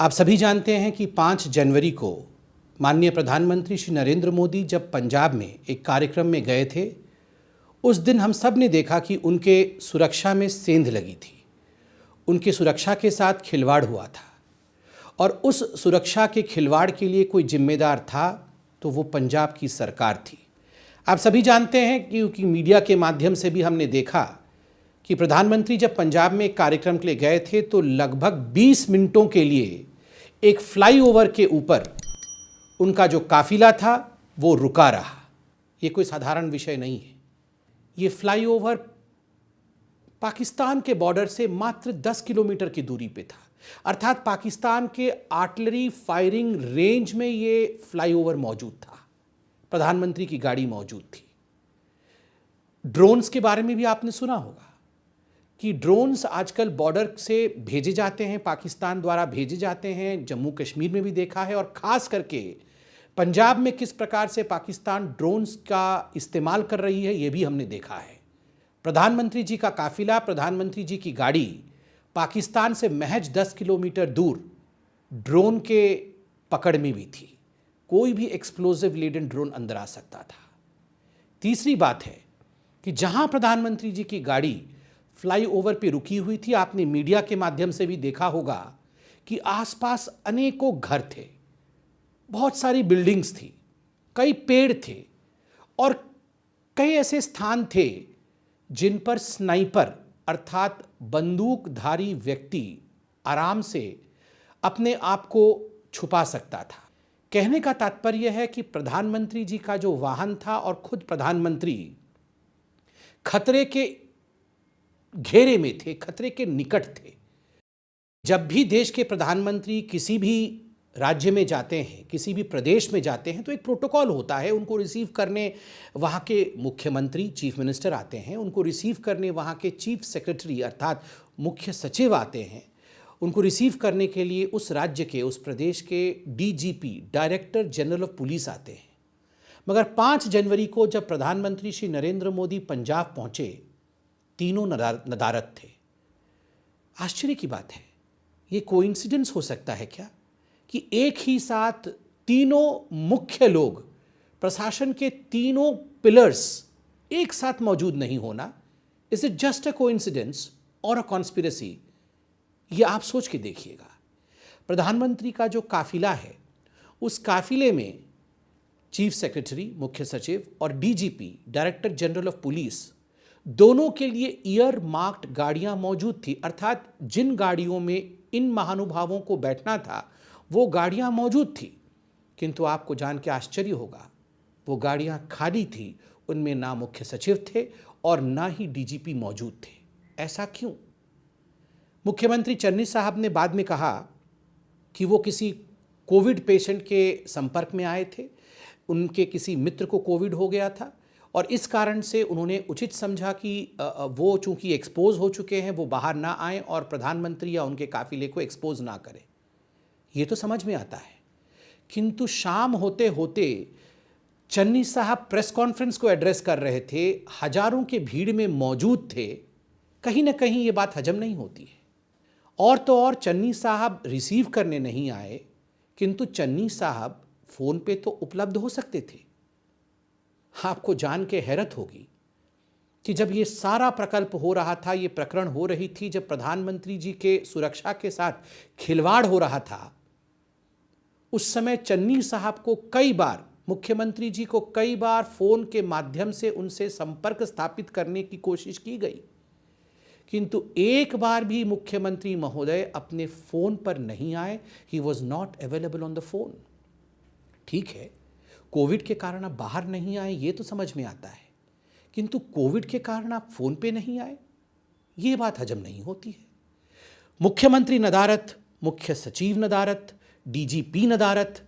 आप सभी जानते हैं कि 5 जनवरी को माननीय प्रधानमंत्री श्री नरेंद्र मोदी जब पंजाब में एक कार्यक्रम में गए थे, उस दिन हम सब ने देखा कि उनके सुरक्षा में सेंध लगी थी। उनकी सुरक्षा के साथ खिलवाड़ हुआ था और उस सुरक्षा के खिलवाड़ के लिए कोई जिम्मेदार था तो वो पंजाब की सरकार थी। आप सभी जानते हैं क्योंकि मीडिया के माध्यम से भी हमने देखा कि प्रधानमंत्री जब पंजाब में एक कार्यक्रम के लिए गए थे तो लगभग 20 मिनटों के लिए एक फ्लाईओवर के ऊपर उनका जो काफिला था वो रुका रहा। ये कोई साधारण विषय नहीं है। ये फ्लाईओवर पाकिस्तान के बॉर्डर से मात्र 10 किलोमीटर की दूरी पे था, अर्थात पाकिस्तान के आर्टिलरी फायरिंग रेंज में ये फ्लाईओवर मौजूद था। प्रधानमंत्री की गाड़ी मौजूद थी। ड्रोन्स के बारे में भी आपने सुना होगा कि ड्रोन्स आजकल बॉर्डर से भेजे जाते हैं, पाकिस्तान द्वारा भेजे जाते हैं। जम्मू कश्मीर में भी देखा है और ख़ास करके पंजाब में किस प्रकार से पाकिस्तान ड्रोन्स का इस्तेमाल कर रही है, ये भी हमने देखा है। प्रधानमंत्री जी का काफिला, प्रधानमंत्री जी की गाड़ी पाकिस्तान से महज 10 किलोमीटर दूर ड्रोन के पकड़ में भी थी। कोई भी एक्सप्लोजिव लेडन ड्रोन अंदर आ सकता था। तीसरी बात है कि जहां प्रधानमंत्री जी की गाड़ी फ्लाईओवर पे रुकी हुई थी, आपने मीडिया के माध्यम से भी देखा होगा कि आसपास अनेकों घर थे, बहुत सारी बिल्डिंग्स थी, कई पेड़ थे और कई ऐसे स्थान थे जिन पर स्नाइपर अर्थात बंदूकधारी व्यक्ति आराम से अपने आप को छुपा सकता था। कहने का तात्पर्य है कि प्रधानमंत्री जी का जो वाहन था और खुद प्रधानमंत्री खतरे के घेरे में थे, खतरे के निकट थे। जब भी देश के प्रधानमंत्री किसी भी राज्य में जाते हैं, किसी भी प्रदेश में जाते हैं, तो एक प्रोटोकॉल होता है। उनको रिसीव करने वहाँ के मुख्यमंत्री, चीफ मिनिस्टर आते हैं, उनको रिसीव करने वहाँ के चीफ सेक्रेटरी अर्थात मुख्य सचिव आते हैं, उनको रिसीव करने के लिए उस राज्य के, उस प्रदेश के DGP, director general of police आते हैं। मगर 5 जनवरी को जब प्रधानमंत्री श्री नरेंद्र मोदी पंजाब पहुँचे, तीनों नदारद थे। आश्चर्य की बात है, ये कोइंसिडेंस हो सकता है क्या कि एक ही साथ तीनों मुख्य लोग, प्रशासन के तीनों पिलर्स एक साथ मौजूद नहीं होना? Is it just a coincidence और अ कॉन्स्पिरेसी? ये आप सोच के देखिएगा। प्रधानमंत्री का जो काफिला है, उस काफिले में चीफ सेक्रेटरी, मुख्य सचिव और DGP, director general of police, दोनों के लिए ईयर मार्क्ड गाड़ियां मौजूद थी। अर्थात जिन गाड़ियों में इन महानुभावों को बैठना था वो गाड़ियां मौजूद थी, किंतु आपको जान के आश्चर्य होगा, वो गाड़ियां खाली थी। उनमें ना मुख्य सचिव थे और ना ही डीजीपी मौजूद थे। ऐसा क्यों? मुख्यमंत्री चन्नी साहब ने बाद में कहा कि वो किसी कोविड पेशेंट के संपर्क में आए थे, उनके किसी मित्र को कोविड हो गया था और इस कारण से उन्होंने उचित समझा कि वो चूंकि एक्सपोज हो चुके हैं, वो बाहर ना आए और प्रधानमंत्री या उनके काफिले को एक्सपोज ना करें। ये तो समझ में आता है, किंतु शाम होते होते चन्नी साहब प्रेस कॉन्फ्रेंस को एड्रेस कर रहे थे, हजारों के भीड़ में मौजूद थे। कहीं ना कहीं ये बात हजम नहीं होती है। और तो और चन्नी साहब रिसीव करने नहीं आए, किंतु चन्नी साहब फोन पे तो उपलब्ध हो सकते थे। आपको जान के हैरत होगी कि जब ये सारा प्रकल्प हो रहा था, ये प्रकरण हो रही थी, जब प्रधानमंत्री जी के सुरक्षा के साथ खिलवाड़ हो रहा था, उस समय चन्नी साहब को कई बार, मुख्यमंत्री जी को कई बार फोन के माध्यम से उनसे संपर्क स्थापित करने की कोशिश की गई, किंतु एक बार भी मुख्यमंत्री महोदय अपने फोन पर नहीं आए। He was not available on the phone. ठीक है, कोविड के कारण आप बाहर नहीं आए, ये तो समझ में आता है, किंतु कोविड के कारण आप फोन पे नहीं आए, ये बात हजम नहीं होती है। मुख्यमंत्री नदारत, मुख्य सचिव नदारत, डीजीपी नदारत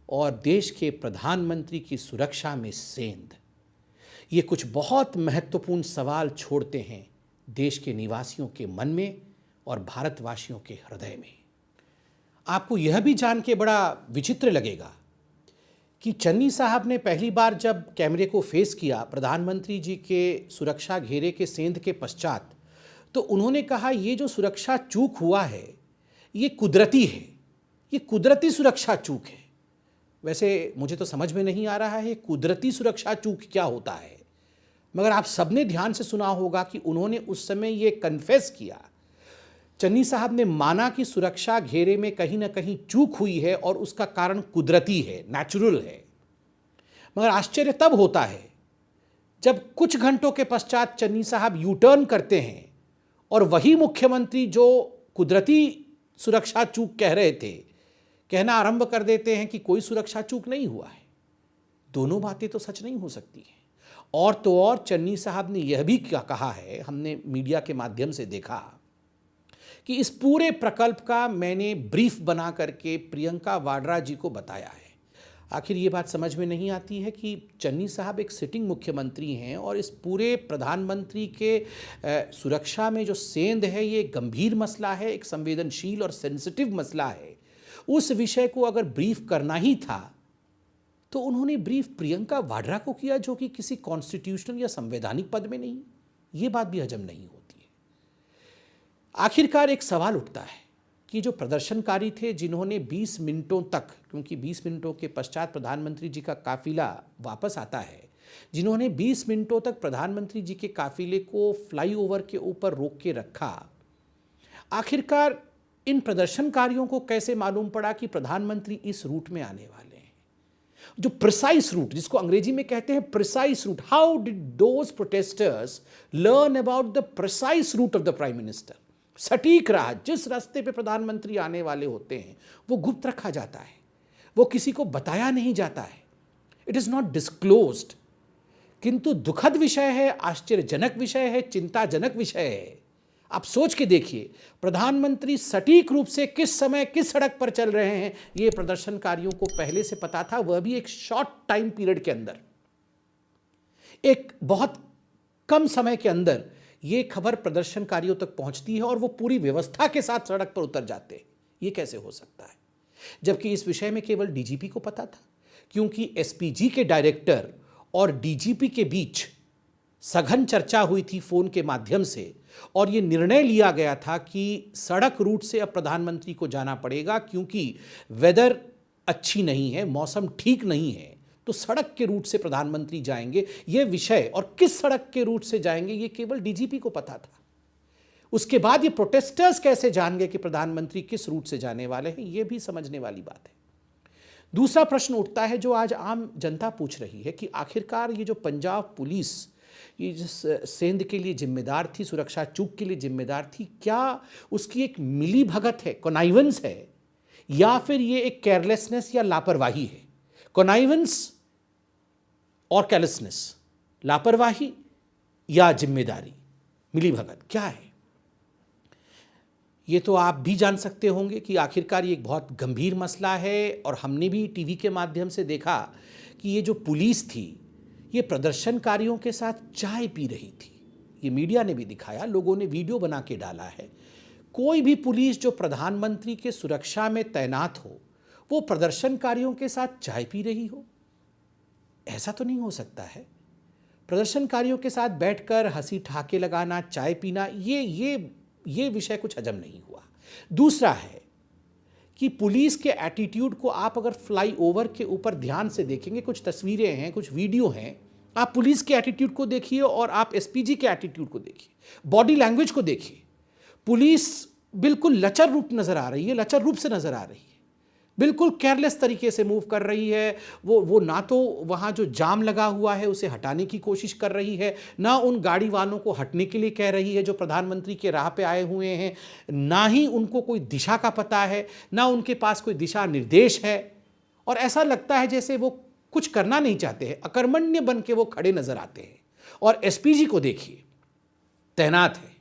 और देश के प्रधानमंत्री की सुरक्षा में सेंध। ये कुछ बहुत महत्वपूर्ण सवाल छोड़ते हैं देश के निवासियों के मन में और भारतवासियों के हृदय में। आपको यह भी जान के बड़ा विचित्र लगेगा कि चन्नी साहब ने पहली बार जब कैमरे को फेस किया प्रधानमंत्री जी के सुरक्षा घेरे के सेंध के पश्चात, तो उन्होंने कहा ये जो सुरक्षा चूक हुआ है ये कुदरती है, ये कुदरती सुरक्षा चूक है। वैसे मुझे तो समझ में नहीं आ रहा है कुदरती सुरक्षा चूक क्या होता है, मगर आप सबने ध्यान से सुना होगा कि उन्होंने उस समय ये कन्फेस किया, चन्नी साहब ने माना कि सुरक्षा घेरे में कहीं ना कहीं चूक हुई है और उसका कारण कुदरती है, नेचुरल है। मगर आश्चर्य तब होता है जब कुछ घंटों के पश्चात चन्नी साहब यू टर्न करते हैं और वही मुख्यमंत्री जो कुदरती सुरक्षा चूक कह रहे थे, कहना आरंभ कर देते हैं कि कोई सुरक्षा चूक नहीं हुआ है। दोनों बातें तो सच नहीं हो सकती हैं। और तो और चन्नी साहब ने यह भी क्या कहा है, हमने मीडिया के माध्यम से देखा कि इस पूरे प्रकल्प का मैंने ब्रीफ बना करके प्रियंका वाड्रा जी को बताया है। आखिर ये बात समझ में नहीं आती है कि चन्नी साहब एक सिटिंग मुख्यमंत्री हैं और इस पूरे प्रधानमंत्री के सुरक्षा में जो सेंध है, ये गंभीर मसला है, एक संवेदनशील और सेंसिटिव मसला है। उस विषय को अगर ब्रीफ करना ही था तो उन्होंने ब्रीफ प्रियंका वाड्रा को किया, जो कि किसी कॉन्स्टिट्यूशनल या संवैधानिक पद में नहीं। ये बात भी हजम नहीं होती है। आखिरकार एक सवाल उठता है कि जो प्रदर्शनकारी थे, जिन्होंने 20 मिनटों तक, क्योंकि 20 मिनटों के पश्चात प्रधानमंत्री जी का काफिला वापस आता है, जिन्होंने 20 मिनटों तक प्रधानमंत्री जी के काफिले को फ्लाईओवर के ऊपर रोक के रखा, आखिरकार इन प्रदर्शनकारियों को कैसे मालूम पड़ा कि प्रधानमंत्री इस रूट में आने वाले हैं? जो प्रिसाइज रूट, जिसको अंग्रेजी में कहते हैं precise route, how did those protesters learn about the precise route of the prime minister? सटीक राह, जिस रास्ते पे प्रधानमंत्री आने वाले होते हैं, वो गुप्त रखा जाता है, वो किसी को बताया नहीं जाता है। It is not disclosed. किंतु दुखद विषय है, आश्चर्यजनक विषय है, चिंताजनक विषय है। आप सोच के देखिए, प्रधानमंत्री सटीक रूप से किस समय किस सड़क पर चल रहे हैं, ये प्रदर्शनकारियों को पहले से पता था, वह भी एक शॉर्ट टाइम पीरियड के अंदर, एक बहुत कम समय के अंदर ये खबर प्रदर्शनकारियों तक पहुंचती है और वो पूरी व्यवस्था के साथ सड़क पर उतर जाते हैं। ये कैसे हो सकता है? जबकि इस विषय में केवल डीजीपी को पता था, क्योंकि एसपीजी के डायरेक्टर और डीजीपी के बीच सघन चर्चा हुई थी फोन के माध्यम से, और ये निर्णय लिया गया था कि सड़क रूट से अब प्रधानमंत्री को जाना पड़ेगा, क्योंकि वेदर अच्छी नहीं है, मौसम ठीक नहीं है, तो सड़क के रूट से प्रधानमंत्री जाएंगे। ये विषय और किस सड़क के रूट से जाएंगे, ये केवल डीजीपी को पता था। उसके बाद ये प्रोटेस्टर्स कैसे जान गए कि प्रधानमंत्री किस रूट से जाने वाले हैं, ये भी समझने वाली बात है। दूसरा प्रश्न उठता है जो आज आम जनता पूछ रही है कि आखिरकार ये जो पंजाब पुलिस ये जिस सेंध के लिए जिम्मेदार थी, सुरक्षा चूक के लिए जिम्मेदार थी, क्या उसकी एक मिली भगत है, कॉनाइवेंस है, या फिर ये एक केयरलेसनेस या लापरवाही है? कॉनाइवेंस और केयरलेसनेस, लापरवाही या जिम्मेदारी, मिली भगत क्या है? ये तो आप भी जान सकते होंगे कि आखिरकार ये एक बहुत गंभीर मसला है। और हमने भी टीवी के माध्यम से देखा कि ये जो पुलिस थी, ये प्रदर्शनकारियों के साथ चाय पी रही थी। ये मीडिया ने भी दिखाया, लोगों ने वीडियो बना के डाला है। कोई भी पुलिस जो प्रधानमंत्री के सुरक्षा में तैनात हो, वो प्रदर्शनकारियों के साथ चाय पी रही हो? ऐसा तो नहीं हो सकता है। प्रदर्शनकारियों के साथ बैठकर हंसी ठहाके लगाना, चाय पीना, ये विषय कुछ हजम नहीं हुआ। दूसरा है कि पुलिस के एटीट्यूड को आप अगर फ्लाईओवर के ऊपर ध्यान से देखेंगे, कुछ तस्वीरें हैं, कुछ वीडियो हैं, आप पुलिस के एटीट्यूड को देखिए और आप एसपीजी के एटीट्यूड को देखिए, बॉडी लैंग्वेज को देखिए। पुलिस बिल्कुल लचर रूप नजर आ रही है, लचर रूप से नजर आ रही है, बिल्कुल केयरलेस तरीके से मूव कर रही है। वो ना तो वहाँ जो जाम लगा हुआ है उसे हटाने की कोशिश कर रही है, ना उन गाड़ी वालों को हटने के लिए कह रही है जो प्रधानमंत्री के राह पे आए हुए हैं, ना ही उनको कोई दिशा का पता है, ना उनके पास कोई दिशा निर्देश है। और ऐसा लगता है जैसे वो कुछ करना नहीं चाहते हैं, अकर्मण्य बन के वो खड़े नजर आते हैं। और एसपीजी को देखिए, तैनात है,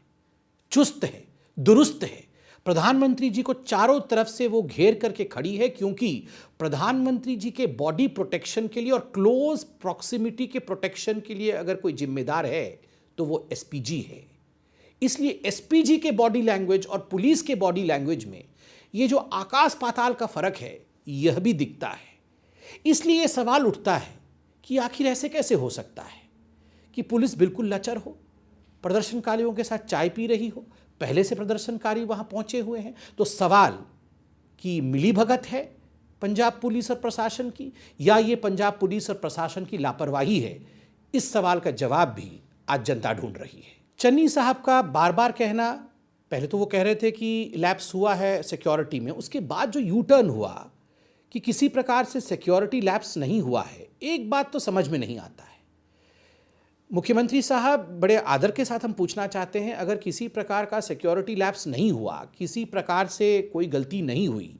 चुस्त है, दुरुस्त है, प्रधानमंत्री जी को चारों तरफ से वो घेर करके खड़ी है, क्योंकि प्रधानमंत्री जी के बॉडी प्रोटेक्शन के लिए और क्लोज प्रॉक्सिमिटी के प्रोटेक्शन के लिए अगर कोई जिम्मेदार है तो वो एसपीजी है। इसलिए एसपीजी के बॉडी लैंग्वेज और पुलिस के बॉडी लैंग्वेज में ये जो आकाश पाताल का फर्क है, यह भी दिखता है। इसलिए सवाल उठता है कि आखिर ऐसे कैसे हो सकता है कि पुलिस बिल्कुल लचर हो, प्रदर्शनकारियों के साथ चाय पी रही हो, पहले से प्रदर्शनकारी वहां पहुंचे हुए हैं। तो सवाल कि मिलीभगत है पंजाब पुलिस और प्रशासन की, या ये पंजाब पुलिस और प्रशासन की लापरवाही है? इस सवाल का जवाब भी आज जनता ढूंढ रही है। चन्नी साहब का बार बार कहना, पहले तो वो कह रहे थे कि लैप्स हुआ है सिक्योरिटी में, उसके बाद जो यू टर्न हुआ कि किसी प्रकार से सिक्योरिटी लैप्स नहीं हुआ है, एक बात तो समझ में नहीं आता है। मुख्यमंत्री साहब, बड़े आदर के साथ हम पूछना चाहते हैं, अगर किसी प्रकार का सिक्योरिटी लैप्स नहीं हुआ, किसी प्रकार से कोई गलती नहीं हुई,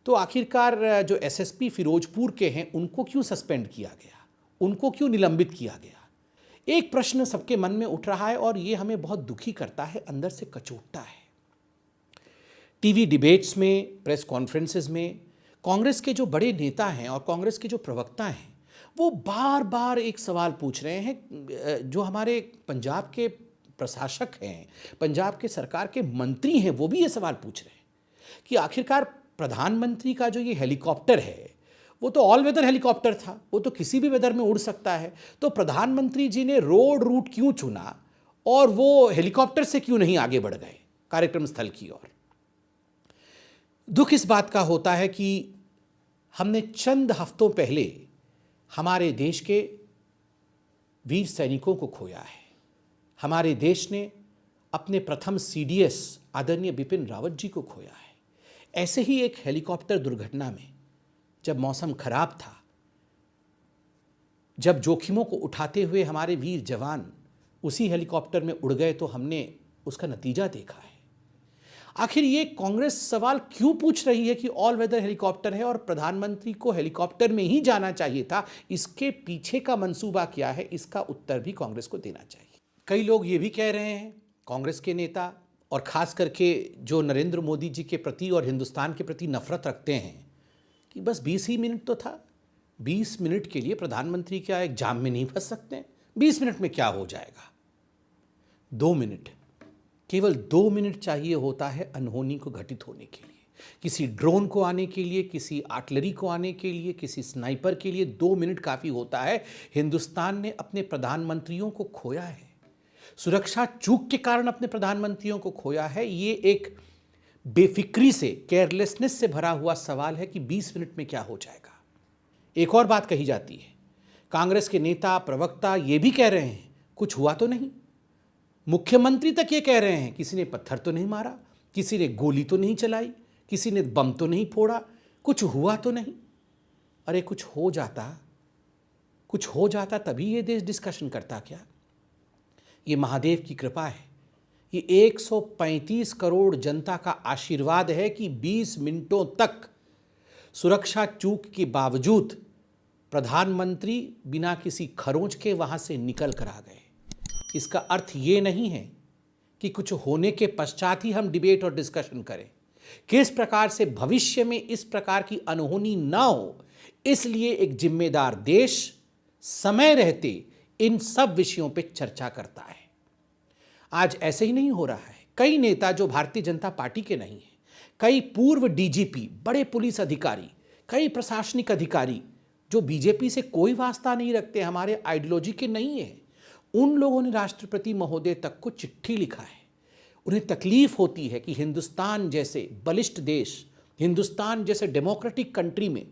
तो आखिरकार जो एसएसपी फिरोजपुर के हैं उनको क्यों सस्पेंड किया गया, उनको क्यों निलंबित किया गया? एक प्रश्न सबके मन में उठ रहा है और ये हमें बहुत दुखी करता है, अंदर से कचोटता है। टीवी डिबेट्स में, प्रेस कॉन्फ्रेंसेस में कांग्रेस के जो बड़े नेता हैं और कांग्रेस के जो प्रवक्ता हैं वो बार बार एक सवाल पूछ रहे हैं। जो हमारे पंजाब के प्रशासक हैं, पंजाब के सरकार के मंत्री हैं, वो भी ये सवाल पूछ रहे हैं कि आखिरकार प्रधानमंत्री का जो ये हेलीकॉप्टर है वो तो ऑल वेदर हेलीकॉप्टर था, वो तो किसी भी वेदर में उड़ सकता है, तो प्रधानमंत्री जी ने रोड रूट क्यों चुना और वो हेलीकॉप्टर से क्यों नहीं आगे बढ़ गए कार्यक्रम स्थल की ओर? दुख इस बात का होता है कि हमने चंद हफ्तों पहले हमारे देश के वीर सैनिकों को खोया है। हमारे देश ने अपने प्रथम सीडीएस आदरणीय बिपिन रावत जी को खोया है। ऐसे ही एक हेलीकॉप्टर दुर्घटना में, जब मौसम खराब था, जब जोखिमों को उठाते हुए हमारे वीर जवान उसी हेलीकॉप्टर में उड़ गए, तो हमने उसका नतीजा देखा है। आखिर ये कांग्रेस सवाल क्यों पूछ रही है कि ऑल वेदर हेलीकॉप्टर है और प्रधानमंत्री को हेलीकॉप्टर में ही जाना चाहिए था? इसके पीछे का मंसूबा क्या है, इसका उत्तर भी कांग्रेस को देना चाहिए। कई लोग ये भी कह रहे हैं, कांग्रेस के नेता और खास करके जो नरेंद्र मोदी जी के प्रति और हिंदुस्तान के प्रति नफरत रखते हैं, कि बस 20 ही मिनट तो था, 20 मिनट के लिए प्रधानमंत्री क्या एक जाम में नहीं फंस सकते? 20 मिनट में क्या हो जाएगा? 2 मिनट, केवल 2 मिनट चाहिए होता है अनहोनी को घटित होने के लिए, किसी ड्रोन को आने के लिए, किसी आर्टिलरी को आने के लिए, किसी स्नाइपर के लिए 2 मिनट काफ़ी होता है। हिंदुस्तान ने अपने प्रधानमंत्रियों को खोया है, सुरक्षा चूक के कारण अपने प्रधानमंत्रियों को खोया है। ये एक बेफिक्री से, केयरलेसनेस से भरा हुआ सवाल है कि 20 मिनट में क्या हो जाएगा। एक और बात कही जाती है, कांग्रेस के नेता प्रवक्ता ये भी कह रहे हैं कुछ हुआ तो नहीं। मुख्यमंत्री तक ये कह रहे हैं किसी ने पत्थर तो नहीं मारा, किसी ने गोली तो नहीं चलाई, किसी ने बम तो नहीं फोड़ा, कुछ हुआ तो नहीं। अरे कुछ हो जाता तभी ये देश डिस्कशन करता क्या? ये महादेव की कृपा है, ये 135 करोड़ जनता का आशीर्वाद है कि 20 मिनटों तक सुरक्षा चूक के बावजूद प्रधानमंत्री बिना किसी खरोंच के वहां से निकल कर आ गए। इसका अर्थ ये नहीं है कि कुछ होने के पश्चात ही हम डिबेट और डिस्कशन करें। किस प्रकार से भविष्य में इस प्रकार की अनहोनी ना हो, इसलिए एक जिम्मेदार देश समय रहते इन सब विषयों पर चर्चा करता है। आज ऐसे ही नहीं हो रहा है। कई नेता जो भारतीय जनता पार्टी के नहीं हैं, कई पूर्व डीजीपी, बड़े पुलिस अधिकारी, कई प्रशासनिक अधिकारी जो बीजेपी से कोई वास्ता नहीं रखते, हमारे आइडियोलॉजी के नहीं है, उन लोगों ने राष्ट्रपति महोदय तक को चिट्ठी लिखा है। उन्हें तकलीफ होती है कि हिंदुस्तान जैसे बलिष्ठ देश, हिंदुस्तान जैसे डेमोक्रेटिक कंट्री में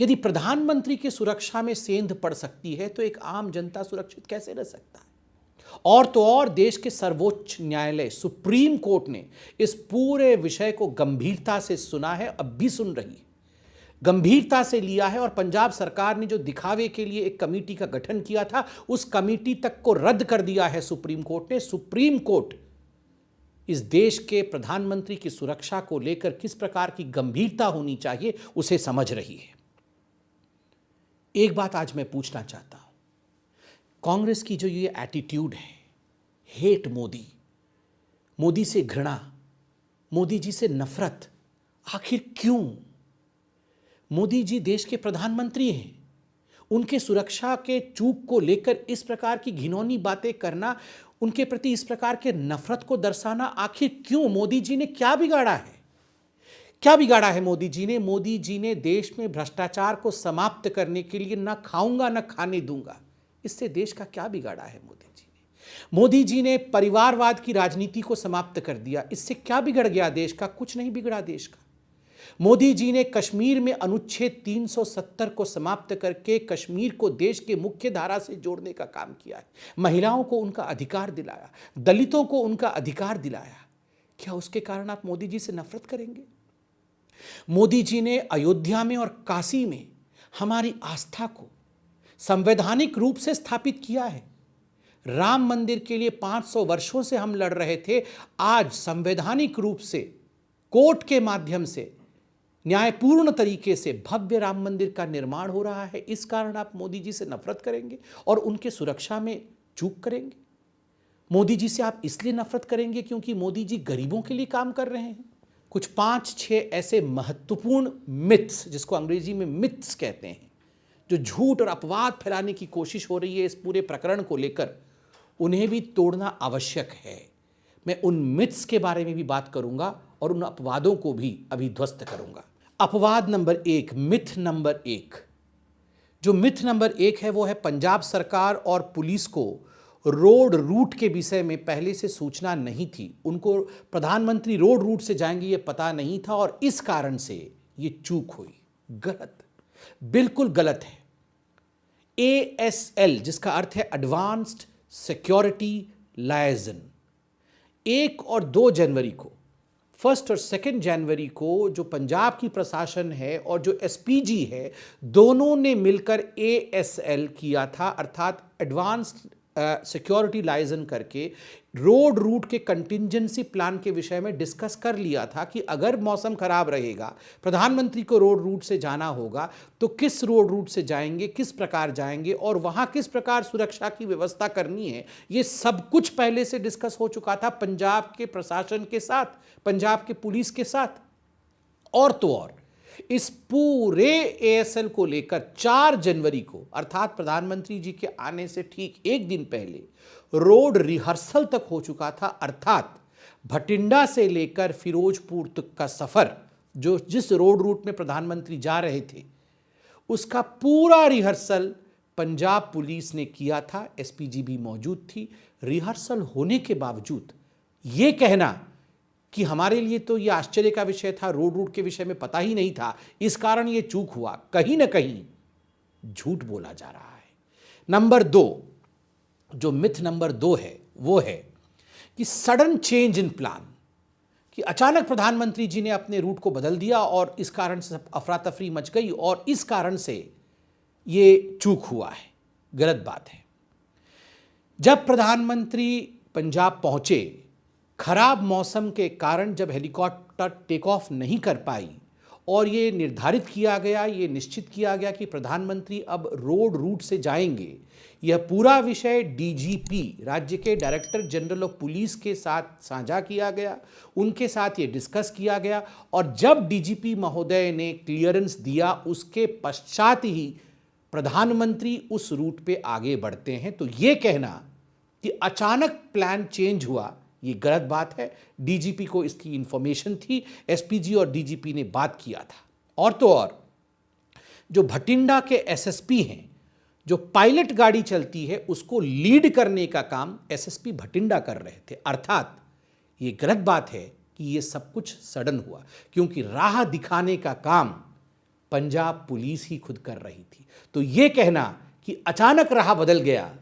यदि प्रधानमंत्री की सुरक्षा में सेंध पड़ सकती है, तो एक आम जनता सुरक्षित कैसे रह सकता है? और तो और देश के सर्वोच्च न्यायालय सुप्रीम कोर्ट ने इस पूरे विषय को गंभीरता से सुना है, अब भी सुन रही है, गंभीरता से लिया है। और पंजाब सरकार ने जो दिखावे के लिए एक कमेटी का गठन किया था, उस कमेटी तक को रद्द कर दिया है सुप्रीम कोर्ट ने। सुप्रीम कोर्ट इस देश के प्रधानमंत्री की सुरक्षा को लेकर किस प्रकार की गंभीरता होनी चाहिए उसे समझ रही है। एक बात आज मैं पूछना चाहता हूं, कांग्रेस की जो ये एटीट्यूड है, हेट मोदी, मोदी से घृणा, मोदी जी से नफरत, आखिर क्यों? मोदी जी देश के प्रधानमंत्री हैं, उनके सुरक्षा के चूक को लेकर इस प्रकार की घिनौनी बातें करना, उनके प्रति इस प्रकार के नफरत को दर्शाना आखिर क्यों? मोदी जी ने क्या बिगाड़ा है? क्या बिगाड़ा है मोदी जी ने? मोदी जी ने देश में भ्रष्टाचार को समाप्त करने के लिए ना खाऊंगा ना खाने दूंगा, इससे देश का क्या बिगाड़ा है मोदी जी ने? मोदी जी ने परिवारवाद की राजनीति को समाप्त कर दिया, इससे क्या बिगड़ गया देश का? कुछ नहीं बिगड़ा देश का। मोदी जी ने कश्मीर में अनुच्छेद 370 को समाप्त करके कश्मीर को देश के मुख्य धारा से जोड़ने का काम किया है। महिलाओं को उनका अधिकार दिलाया, दलितों को उनका अधिकार दिलाया। क्या उसके कारण आप मोदी जी से नफरत करेंगे? मोदी जी ने अयोध्या में और काशी में हमारी आस्था को संवैधानिक रूप से स्थापित किया है। राम मंदिर के लिए 500 वर्षों से हम लड़ रहे थे, आज संवैधानिक रूप से कोर्ट के माध्यम से न्यायपूर्ण तरीके से भव्य राम मंदिर का निर्माण हो रहा है। इस कारण आप मोदी जी से नफरत करेंगे और उनके सुरक्षा में चूक करेंगे। मोदी जी से आप इसलिए नफरत करेंगे क्योंकि मोदी जी गरीबों के लिए काम कर रहे हैं। कुछ 5-6 ऐसे महत्वपूर्ण मिथ्स, जिसको अंग्रेजी में मिथ्स कहते हैं, जो झूठ और अपवाद फैलाने की कोशिश हो रही है इस पूरे प्रकरण को लेकर, उन्हें भी तोड़ना आवश्यक है। मैं उन मिथ्स के बारे में भी बात करूंगा और उन अपवादों को भी अभी ध्वस्त करूंगा। अपवाद नंबर 1, मिथ नंबर 1। जो मिथ नंबर 1 है वो है पंजाब सरकार और पुलिस को रोड रूट के विषय में पहले से सूचना नहीं थी। उनको प्रधानमंत्री रोड रूट से जाएंगे ये पता नहीं था और इस कारण से ये चूक हुई। गलत, बिल्कुल गलत है। ASL, जिसका अर्थ है एडवांस्ड सिक्योरिटी लायजन, 1 और 2 जनवरी को, 1 और 2 जनवरी को जो पंजाब की प्रशासन है और जो SPG है, दोनों ने मिलकर ASL किया था, अर्थात एडवांस्ड सिक्योरिटी लाइजन करके रोड रूट के कंटिंजेंसी प्लान के विषय में डिस्कस कर लिया था कि अगर मौसम खराब रहेगा, प्रधानमंत्री को रोड रूट से जाना होगा, तो किस रोड रूट से जाएंगे, किस प्रकार जाएंगे और वहां किस प्रकार सुरक्षा की व्यवस्था करनी है। ये सब कुछ पहले से डिस्कस हो चुका था पंजाब के प्रशासन के साथ, पंजाब के पुलिस के साथ। और तो और इस पूरे ASL को लेकर 4 जनवरी को, अर्थात प्रधानमंत्री जी के आने से ठीक 1 दिन पहले, रोड रिहर्सल तक हो चुका था। अर्थात भटिंडा से लेकर फिरोजपुर तक का सफर, जो जिस रोड रूट में प्रधानमंत्री जा रहे थे, उसका पूरा रिहर्सल पंजाब पुलिस ने किया था। SPG भी मौजूद थी। रिहर्सल होने के बावजूद ये कहना कि हमारे लिए तो ये आश्चर्य का विषय था, रोड रूट के विषय में पता ही नहीं था, इस कारण ये चूक हुआ, कहीं ना कहीं झूठ बोला जा रहा है। नंबर 2, जो मिथ नंबर 2 है वो है कि सडन चेंज इन प्लान, कि अचानक प्रधानमंत्री जी ने अपने रूट को बदल दिया और इस कारण से अफरा तफरी मच गई और इस कारण से ये चूक हुआ है। गलत बात है। जब प्रधानमंत्री पंजाब पहुंचे, खराब मौसम के कारण जब हेलीकॉप्टर टेक ऑफ नहीं कर पाई और ये निर्धारित किया गया, ये निश्चित किया गया कि प्रधानमंत्री अब रोड रूट से जाएंगे, यह पूरा विषय DGP, राज्य के डायरेक्टर जनरल ऑफ पुलिस के साथ साझा किया गया, उनके साथ ये डिस्कस किया गया और जब DGP महोदय ने क्लियरेंस दिया, उसके पश्चात ही प्रधानमंत्री उस रूट पे आगे बढ़ते हैं। तो ये कहना कि अचानक प्लान चेंज हुआ, ये गलत बात है। DGP को इसकी इंफॉर्मेशन थी, SPG और DGP ने बात किया था। और तो और जो भटिंडा के SSP हैं, जो पायलट गाड़ी चलती है, उसको लीड करने का काम SSP भटिंडा कर रहे थे। अर्थात ये गलत बात है कि ये सब कुछ सडन हुआ, क्योंकि राह दिखाने का काम पंजाब पुलिस ही खुद कर रही थी। तो ये कहना कि अचानक राह बदल गया,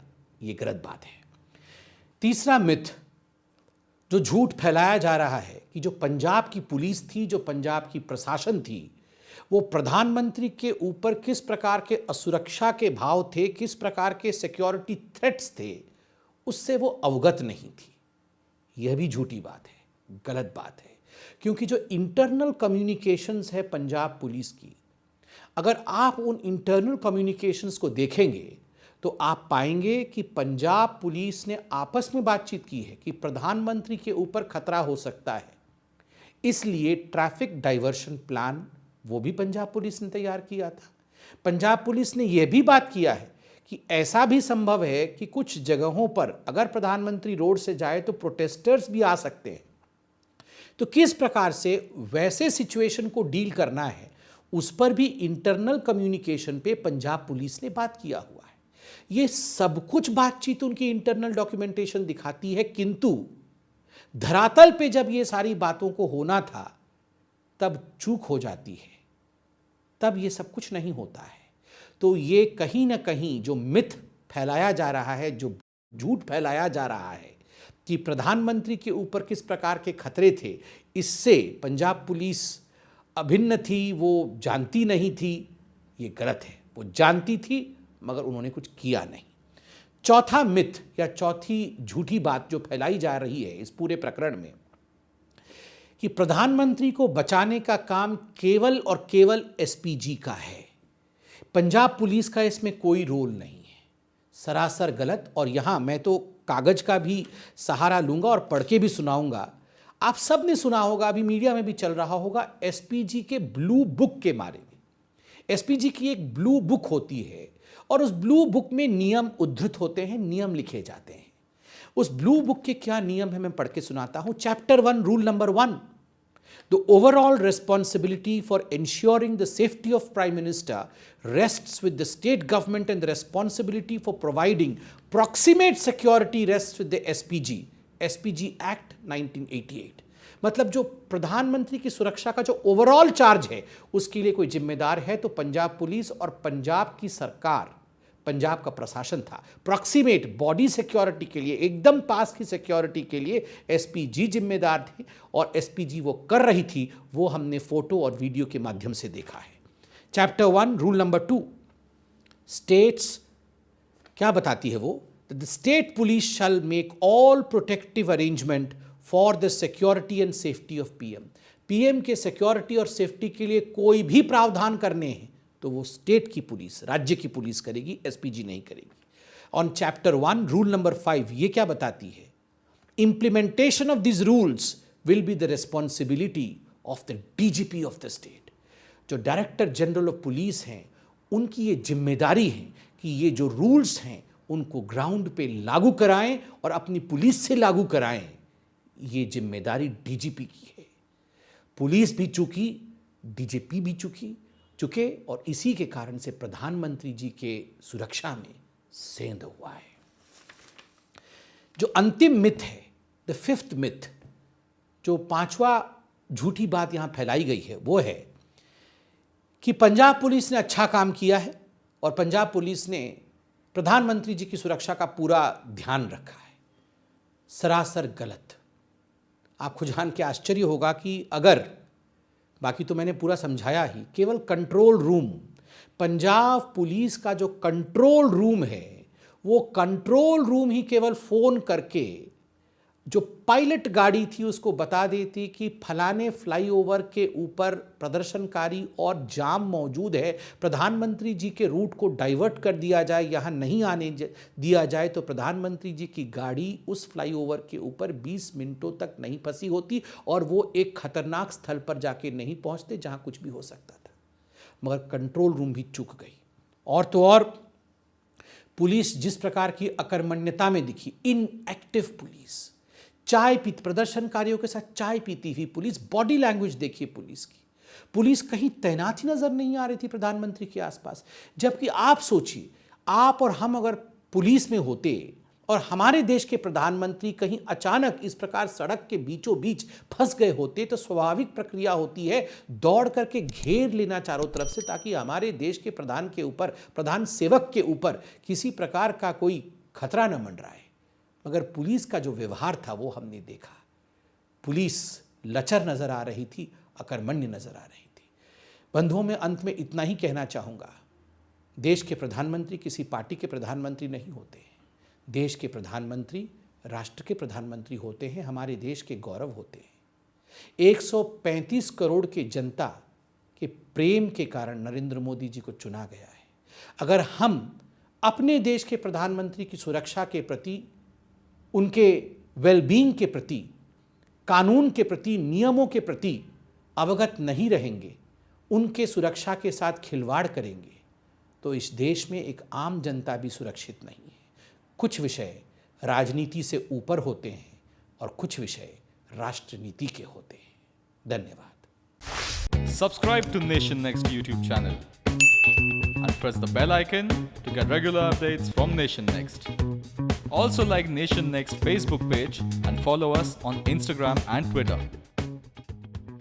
ये गलत बात है। तीसरा मिथ जो झूठ फैलाया जा रहा है कि जो पंजाब की पुलिस थी, जो पंजाब की प्रशासन थी, वो प्रधानमंत्री के ऊपर किस प्रकार के असुरक्षा के भाव थे, किस प्रकार के सिक्योरिटी थ्रेट्स थे, उससे वो अवगत नहीं थी। यह भी झूठी बात है, गलत बात है। क्योंकि जो इंटरनल कम्युनिकेशंस है पंजाब पुलिस की, अगर आप उन इंटरनल कम्युनिकेशंस को देखेंगे तो आप पाएंगे कि पंजाब पुलिस ने आपस में बातचीत की है कि प्रधानमंत्री के ऊपर खतरा हो सकता है, इसलिए ट्रैफिक डाइवर्शन प्लान वो भी पंजाब पुलिस ने तैयार किया था। पंजाब पुलिस ने यह भी बात किया है कि ऐसा भी संभव है कि कुछ जगहों पर अगर प्रधानमंत्री रोड से जाए तो प्रोटेस्टर्स भी आ सकते हैं। तो किस प्रकार से वैसे सिचुएशन को डील करना है, उस पर भी इंटरनल कम्युनिकेशन पे पंजाब पुलिस ने बात किया हुआ है। ये सब कुछ बातचीत उनकी इंटरनल डॉक्यूमेंटेशन दिखाती है, किंतु धरातल पे जब ये सारी बातों को होना था तब चूक हो जाती है, तब ये सब कुछ नहीं होता है। तो ये कहीं ना कहीं जो मिथ फैलाया जा रहा है, जो झूठ फैलाया जा रहा है कि प्रधानमंत्री के ऊपर किस प्रकार के खतरे थे, इससे पंजाब पुलिस अभिन्न थी, वो जानती नहीं थी, ये गलत है। वो जानती थी मगर उन्होंने कुछ किया नहीं। चौथा मिथ या चौथी झूठी बात जो फैलाई जा रही है इस पूरे प्रकरण में कि प्रधानमंत्री को बचाने का काम केवल और केवल एसपीजी का है, पंजाब पुलिस का इसमें कोई रोल नहीं है। सरासर गलत। और यहाँ मैं तो कागज का भी सहारा लूंगा और पढ़ के भी सुनाऊंगा। आप सब ने सुना होगा, अभी मीडिया में भी चल रहा होगा, एसपीजी के ब्लू बुक के बारे में। एसपीजी की एक ब्लू बुक होती है और उस ब्लू बुक में नियम उद्धृत होते हैं, नियम लिखे जाते हैं। उस ब्लू बुक के क्या नियम है मैं पढ़ के सुनाता हूं। Chapter 1, rule number 1, The overall responsibility for ensuring the safety of Prime Minister rests with the state government and the responsibility for providing proximate security rests with the SPG Act 1988। मतलब जो प्रधानमंत्री की सुरक्षा का जो ओवरऑल चार्ज है उसके लिए कोई जिम्मेदार है तो पंजाब पुलिस और पंजाब की सरकार, पंजाब का प्रशासन था। प्रॉक्सिमेट बॉडी सिक्योरिटी के लिए, एकदम पास की सिक्योरिटी के लिए एसपीजी जिम्मेदार थे और एसपीजी वो कर रही थी, वो हमने फोटो और वीडियो के माध्यम से देखा है। चैप्टर 1, रूल नंबर 2, स्टेट्स क्या बताती है वो? The state police shell make all protective arrangement for the security and safety of PM के सिक्योरिटी और सेफ्टी के लिए कोई भी प्रावधान करने हैं तो वो स्टेट की पुलिस, राज्य की पुलिस करेगी, एसपीजी नहीं करेगी। ऑन चैप्टर 1, रूल नंबर 5 ये क्या बताती है? Implementation of this rules will be the responsibility of the DGP of the state. जो डायरेक्टर जनरल ऑफ पुलिस हैं उनकी ये जिम्मेदारी है कि ये जो रूल्स हैं उनको ग्राउंड पे लागू कराएं और अपनी पुलिस से लागू कराएं। ये जिम्मेदारी डीजीपी की है। पुलिस भी चूकी, डीजीपी भी चुके और इसी के कारण से प्रधानमंत्री जी के सुरक्षा में सेंध हुआ है। जो अंतिम मिथ है, द फिफ्थ मिथ, जो पांचवा झूठी बात यहां फैलाई गई है वो है कि पंजाब पुलिस ने अच्छा काम किया है और पंजाब पुलिस ने प्रधानमंत्री जी की सुरक्षा का पूरा ध्यान रखा है। सरासर गलत। आपको जान के आश्चर्य होगा कि अगर, बाकी तो मैंने पूरा समझाया ही, केवल कंट्रोल रूम, पंजाब पुलिस का जो कंट्रोल रूम है वो कंट्रोल रूम ही केवल फोन करके जो पायलट गाड़ी थी उसको बता देती कि फलाने फ्लाईओवर के ऊपर प्रदर्शनकारी और जाम मौजूद है, प्रधानमंत्री जी के रूट को डाइवर्ट कर दिया जाए, यहाँ नहीं आने दिया जाए, तो प्रधानमंत्री जी की गाड़ी उस फ्लाईओवर के ऊपर 20 मिनटों तक नहीं फंसी होती और वो एक खतरनाक स्थल पर जाके नहीं पहुँचते जहाँ कुछ भी हो सकता था। मगर कंट्रोल रूम भी चूक गई। और तो और पुलिस जिस प्रकार की अकर्मण्यता में दिखी, इनएक्टिव पुलिस, चाय पीती, प्रदर्शनकारियों के साथ चाय पीती हुई पुलिस, बॉडी लैंग्वेज देखिए पुलिस की, पुलिस कहीं तैनात ही नजर नहीं आ रही थी प्रधानमंत्री के आसपास। जबकि आप सोचिए, आप और हम अगर पुलिस में होते और हमारे देश के प्रधानमंत्री कहीं अचानक इस प्रकार सड़क के बीचों बीच फंस गए होते तो स्वाभाविक प्रक्रिया होती है दौड़ करके घेर लेना चारों तरफ से, ताकि हमारे देश के प्रधान के ऊपर, प्रधान सेवक के ऊपर किसी प्रकार का कोई खतरा न मंडराए। मगर पुलिस का जो व्यवहार था वो हमने देखा। पुलिस लचर नजर आ रही थी, अकर्मण्य नजर आ रही थी। बंधुओं, में अंत में इतना ही कहना चाहूँगा, देश के प्रधानमंत्री किसी पार्टी के प्रधानमंत्री नहीं होते हैं। देश के प्रधानमंत्री राष्ट्र के प्रधानमंत्री होते हैं, हमारे देश के गौरव होते हैं। 135 करोड़ की जनता के प्रेम के कारण नरेंद्र मोदी जी को चुना गया है। अगर हम अपने देश के प्रधानमंत्री की सुरक्षा के प्रति, उनके वेलबींग के प्रति, कानून के प्रति, नियमों के प्रति अवगत नहीं रहेंगे, उनके सुरक्षा के साथ खिलवाड़ करेंगे, तो इस देश में एक आम जनता भी सुरक्षित नहीं है। कुछ विषय राजनीति से ऊपर होते हैं और कुछ विषय राष्ट्रनीति के होते हैं। धन्यवाद। Subscribe to Nation Next YouTube channel and press the bell icon to get regular updates from Nation Next. Also like Nation Next Facebook page and follow us on Instagram and Twitter.